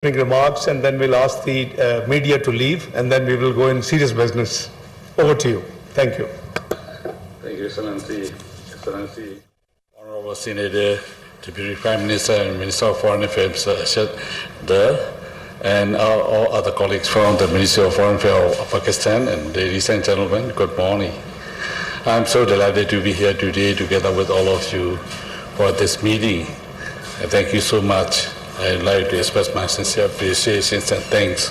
remarks, and then we'll ask the media to leave, and then we will go in serious business. Over to you. Thank you. Thank you, Excellency. Honorable Senator, Deputy Prime Minister and Minister of Foreign Affairs, Ishaq Dar, and all other colleagues from the Ministry of Foreign Affairs of Pakistan, and ladies and gentlemen, good morning. I'm so delighted to be here today together with all of you for this meeting. Thank you so much. I'd like to express my sincere appreciation and thanks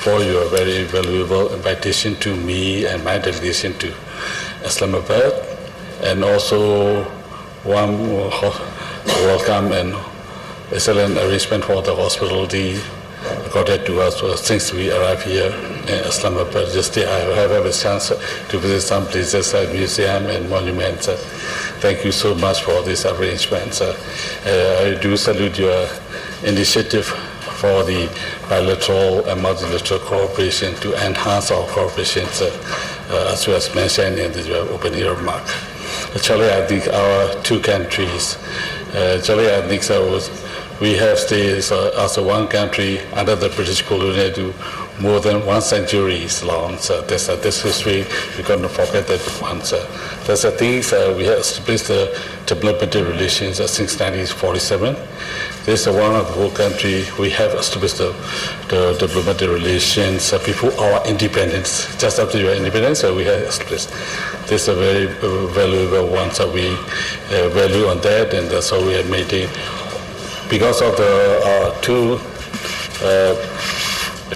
for your very valuable invitation to me and my delegation to Islamabad, and also warm welcome and excellent arrangement for the hospitality accorded to us since we arrived here in Islamabad. Just I have had a chance to visit some places like museum and monuments. Thank you so much for this arrangement. I do salute your initiative for the bilateral and multilateral cooperation to enhance our cooperation, as was mentioned in the opening remark. Actually, I think our two countries, we have stayed as one country under the British colonial to more than 1 century long. This history, we cannot forget that once. That's the things we have established the diplomatic relations since 1947. This is one of the whole country we have established the diplomatic relations before our independence. Just after your independence, we have established. This is a very valuable one, so we value on that, and that's how we have maintained. Because of the two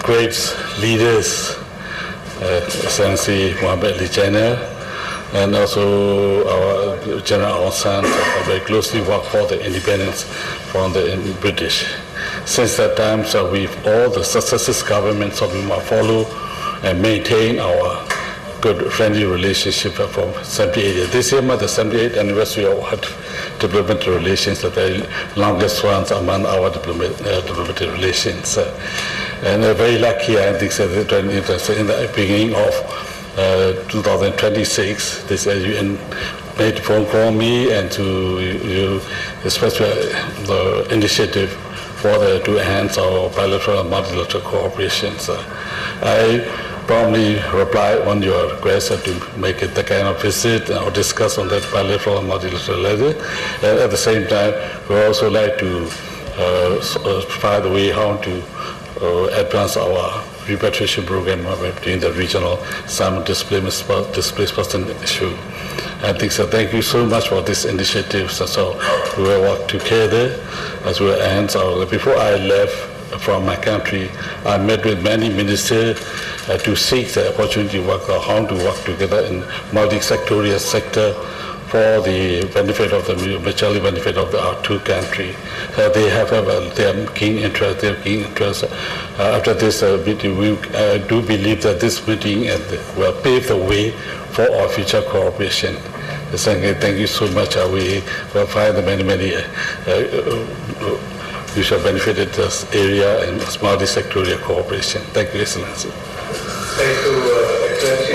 great leaders, Excellency Muhammad Ali Jinnah, and also our General Aung San, very closely worked for the independence from the British. Since that time, so we've all the successive governments of we must follow and maintain our good friendly relationship from 78. This year marks the 78th anniversary of our diplomatic relations, the very longest ones among our diplomatic relations. And we're very lucky, I think, in the beginning of 2026, this you made a phone call me and to you especially the initiative for to enhance our bilateral and multilateral cooperation. I promptly reply on your request to make it the kind of visit or discuss on that bilateral and multilateral level. And at the same time, we also like to find a way how to advance our repatriation program between the regional Simon displaced person issue. I think so. Thank you so much for this initiative. So we will work together as we end. Before I left from my country, I met with many ministers to seek the opportunity to work out how to work together in multi-sectorial sector for the benefit of the mutual benefit of our two countries. They have their keen interest. After this meeting, we do believe that this meeting will pave the way for our future cooperation. Thank you so much. We will find many we shall benefit in this area in multi-sectorial cooperation. Thank you, Excellency. Thank you, Excellency.